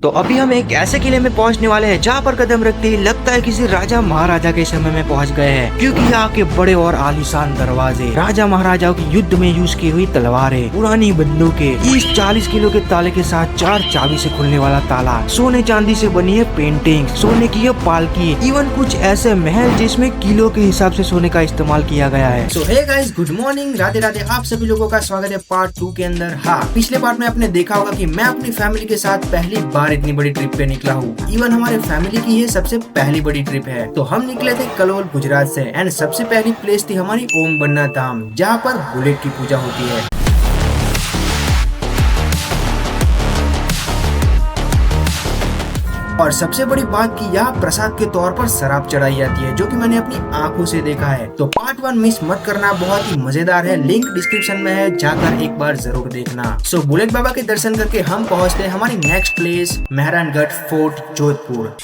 तो अभी हम एक ऐसे किले में पहुंचने वाले हैं जहां पर कदम रखते ही लगता है किसी राजा महाराजा के समय में पहुंच गए हैं, क्योंकि यहाँ के बड़े और आलीशान दरवाजे, राजा महाराजाओं की युद्ध में यूज की हुई तलवारें, पुरानी बंदूकें, इस 40 किलो के ताले के साथ 4 चाबी से खुलने वाला ताला, सोने चांदी से बनी है पेंटिंग, सोने की है पालकी, इवन कुछ ऐसे महल जिसमें किलो के हिसाब से सोने का इस्तेमाल किया गया है। So hey guys, good morning, Radhe Radhe, आप सभी लोगों का स्वागत है पार्ट 2 के अंदर। हाँ, पिछले पार्ट में आपने देखा होगा कि मैं अपनी फैमिली के साथ पहली बार इतनी बड़ी ट्रिप पे निकला हूँ। इवन हमारे फैमिली की ये सबसे पहली बड़ी ट्रिप है। तो हम निकले थे कलोल गुजरात से एंड सबसे पहली प्लेस थी हमारी ओम बन्ना धाम, जहाँ पर बुलेट की पूजा होती है। और सबसे बड़ी बात कि यहाँ प्रसाद के तौर पर शराब चढ़ाई जाती है, जो कि मैंने अपनी आंखों से देखा है। तो पार्ट 1 मिस मत करना, बहुत ही मजेदार है, लिंक डिस्क्रिप्शन में है, जाकर एक बार जरूर देखना। सो बुलेट बाबा के दर्शन करके हम पहुँचते हैं हमारी next place Mehrangarh fort Jodhpur.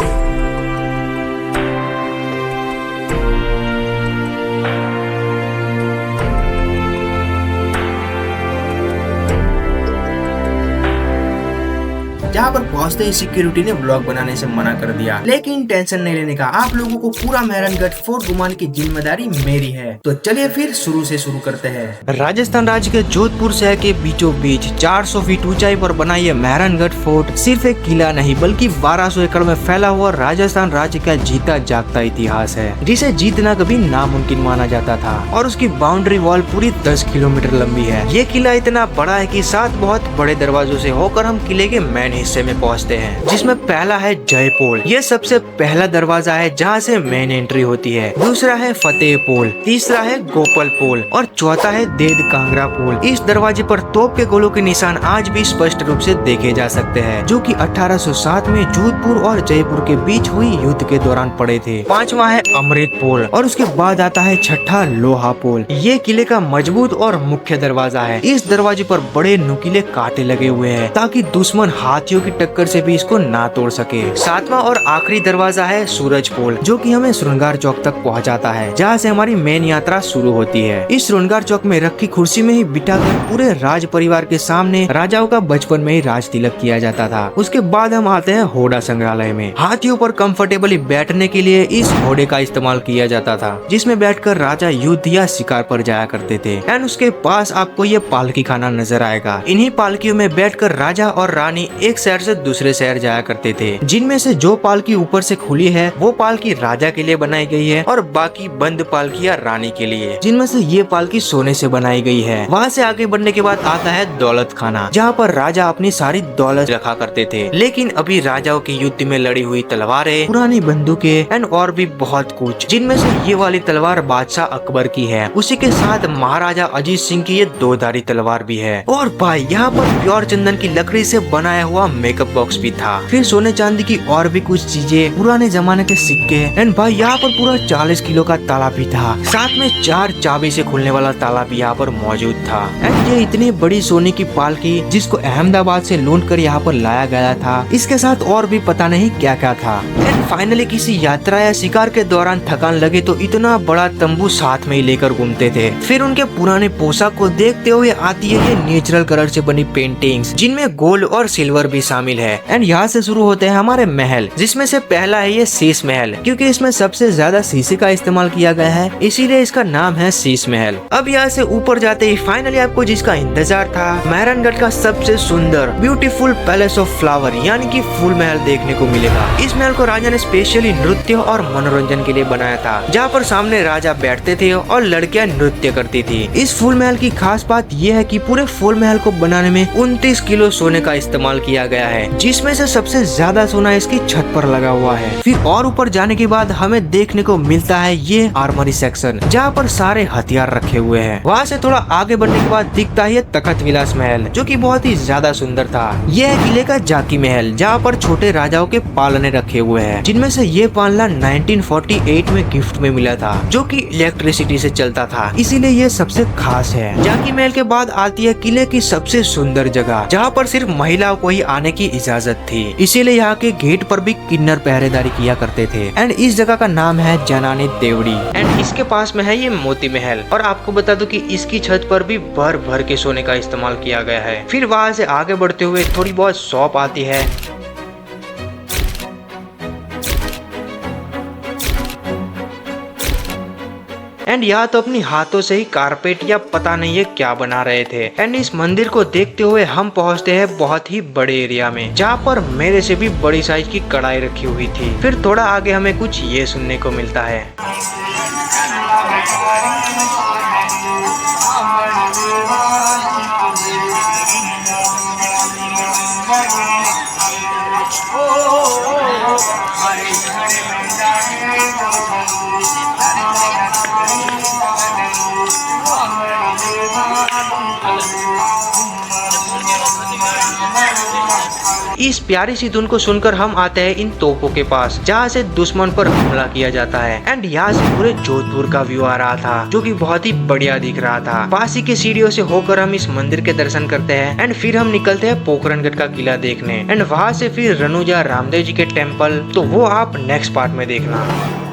जहाँ पर पहुँचते ही सिक्योरिटी ने ब्लॉग बनाने से मना कर दिया, लेकिन टेंशन नहीं लेने का, आप लोगों को पूरा मेहरानगढ़ फोर्ट घुमाने की जिम्मेदारी मेरी है। तो चलिए फिर शुरू से शुरू करते हैं। राजस्थान राज्य के जोधपुर शहर के बीचों बीच 400 फीट ऊंचाई पर बना ये मेहरानगढ़ फोर्ट सिर्फ एक किला नहीं बल्कि 1200 एकड़ में फैला हुआ राजस्थान राज्य का जीता जागता इतिहास है, जिसे जीतना कभी नामुमकिन माना जाता था। और उसकी बाउंड्री वॉल पूरी 10 किलोमीटर लंबी है। ये किला इतना बड़ा है कि 7 बहुत बड़े दरवाजों से होकर हम किले के मेन हिस्से में पहुंचते हैं, जिसमें पहला है जय पोल। ये सबसे पहला दरवाजा है जहां से मेन एंट्री होती है। दूसरा है फतेह पोल, तीसरा है गोपाल पोल और चौथा है देद कांगड़ा पोल। इस दरवाजे पर तोप के गोलों के निशान आज भी स्पष्ट रूप से देखे जा सकते हैं, जो कि 1807 में जोधपुर और जयपुर के बीच हुई युद्ध के दौरान पड़े थे। पांचवा है अमृत पोल और उसके बाद आता है छठा लोहा पोल। ये किले का मजबूत और मुख्य दरवाजा है। इस दरवाजे पर बड़े नुकीले कांटे लगे हुए हैं ताकि दुश्मन हाथियों की टक्कर से भी इसको ना तोड़ सके। सातवां और आखिरी दरवाजा है सूरज पोल, जो कि हमें श्रृंगार चौक तक पहुंचाता है, जहां से हमारी मेन यात्रा शुरू होती है। इस श्रृंगार चौक में रखी कुर्सी में ही बिठाकर पूरे राज परिवार के सामने राजाओं का बचपन में ही राज तिलक किया जाता था। उसके बाद हम आते हैं घोड़ा संग्रहालय में। हाथियों पर कंफर्टेबली बैठने के लिए इस घोड़े का इस्तेमाल किया जाता था, जिसमें बैठकर राजा युद्ध या शिकार पर जाया करते थे। एंड उसके पास आपको ये पालकी खाना नजर आएगा। इन्हीं पालकियों में बैठकर राजा और रानी एक शहर से दूसरे शहर जाया करते थे, जिनमें से जो पालकी ऊपर से खुली है वो पालकी राजा के लिए बनाई गई है और बाकी बंद पालकियां रानी के लिए, जिनमें से ये पालकी सोने से बनाई गई है। वहाँ से आगे बढ़ने के बाद आता है दौलत खाना, जहाँ पर राजा अपनी सारी दौलत रखा करते थे। लेकिन अभी राजाओं की युद्ध में लड़ी हुई तलवारें, पुरानी बंदूकें एंड और भी बहुत कुछ, जिनमें से ये वाली तलवार बादशाह अकबर की है। उसी के साथ महाराजा अजीत सिंह की ये 2-धारी तलवार भी है। और भाई, यहाँ पर प्योर चंदन की लकड़ी से बनाया हुआ मेकअप बॉक्स भी था। फिर सोने चांदी की और भी कुछ चीजें, पुराने जमाने के सिक्के एंड भाई यहाँ पर पूरा 40 किलो का ताला भी था। साथ में 4 चाबी से खुलने वाला ताला भी यहाँ पर मौजूद था। एंड ये इतनी बड़ी सोने की पालकी, जिसको अहमदाबाद से लूट कर यहाँ पर लाया गया था, इसके साथ और भी पता नहीं क्या क्या था। एंड फाइनली किसी यात्रा या शिकार के दौरान थकान लगे तो इतना बड़ा तंबू साथ में ही लेकर घूमते थे। फिर उनके पुराने पोशाक को देखते हुए आती है ये नेचुरल कलर से बनी पेंटिंग्स, जिनमें गोल्ड और सिल्वर भी शामिल है। एंड यहाँ से शुरू होते हैं हमारे महल, जिसमें से पहला है ये शीश महल, क्योंकि इसमें सबसे ज्यादा शीशे का इस्तेमाल किया गया है, इसीलिए इसका नाम है शीश महल। अब यहाँ से ऊपर जाते ही फाइनली आपको जिसका इंतजार था, मेहरानगढ़ का सबसे सुंदर ब्यूटीफुल पैलेस ऑफ फ्लावर यानी कि फूल महल देखने को मिलेगा। इस महल को राजा ने स्पेशली नृत्य और मनोरंजन के लिए बनाया था, जहाँ पर सामने राजा बैठते थे और लड़कियां नृत्य करती थी। इस फूल महल की खास बात यह है कि पूरे फूल महल को बनाने में 29 किलो सोने का इस्तेमाल किया गया है, जिसमें से सबसे ज्यादा सोना इसकी छत पर लगा हुआ है। फिर और ऊपर जाने के बाद हमें देखने को मिलता है ये आर्मरी सेक्शन, जहाँ पर सारे हथियार रखे हुए हैं। वहाँ से थोड़ा आगे बढ़ने के बाद दिखता है तख्त विलास महल, जो कि बहुत ही ज्यादा सुंदर था। यह है किले का जाकी महल, जहाँ पर छोटे राजाओं के पालने रखे हुए हैं, जिनमें से ये पालना 1948 में गिफ्ट में मिला था, जो कि इलेक्ट्रिसिटी से चलता था, इसीलिए ये सबसे खास है। जाकी महल के बाद आती है किले की सबसे सुंदर जगह, जहाँ पर सिर्फ महिलाओं को ही आने की इजाजत थी, इसीलिए यहाँ के गेट पर भी किन्नर पहरेदारी किया करते थे। एंड इस जगह का नाम है जनानी देवड़ी। एंड इसके पास में है ये मोती महल, और आपको बता दूं कि इसकी छत पर भी भर भर के सोने का इस्तेमाल किया गया है। फिर वहाँ से आगे बढ़ते हुए थोड़ी बहुत शॉप आती है, एंड यहाँ तो अपनी हाथों से ही कारपेट या पता नहीं है क्या बना रहे थे। एंड इस मंदिर को देखते हुए हम पहुँचते हैं बहुत ही बड़े एरिया में, जहाँ पर मेरे से भी बड़ी साइज की कढ़ाई रखी हुई थी। फिर थोड़ा आगे हमें कुछ ये सुनने को मिलता है। इस प्यारी सी धुन को सुनकर हम आते हैं इन तोपों के पास, जहाँ से दुश्मन पर हमला किया जाता है। एंड यहाँ से पूरे जोधपुर का व्यू आ रहा था, जो कि बहुत ही बढ़िया दिख रहा था। पास ही के सीढ़ियों से होकर हम इस मंदिर के दर्शन करते हैं। एंड फिर हम निकलते हैं पोखरणगढ़ का किला देखने। एंड वहाँ से फिर रनुजा रामदेव जी के टेम्पल, तो वो आप नेक्स्ट पार्ट में देखना।